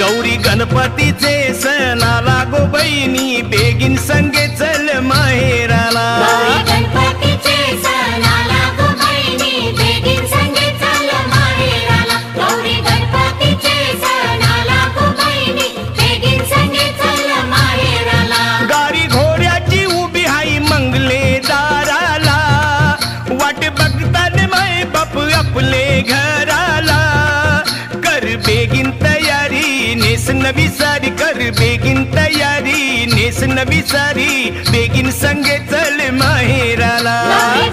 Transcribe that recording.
गौरी गणपतीचे सण आला गो बहिणी बेगीन संगे चल माहेराला गौरी गणपतीचे सण आला गो बहिणी बेगीन संगे चल माहेराला गौरी गणपतीचे सण आला गो बहिणी बेगीन संगे चल माहेराला गाडी घोड्याची उभी हाई मंगले दाराला वाट बघतात माय बाप आपले घराला कर बेगीन तयारी नेस नवी सारी कर बेगीन तयारी नेस नवी सारी बेगीन संगे चल माहेराला गौरी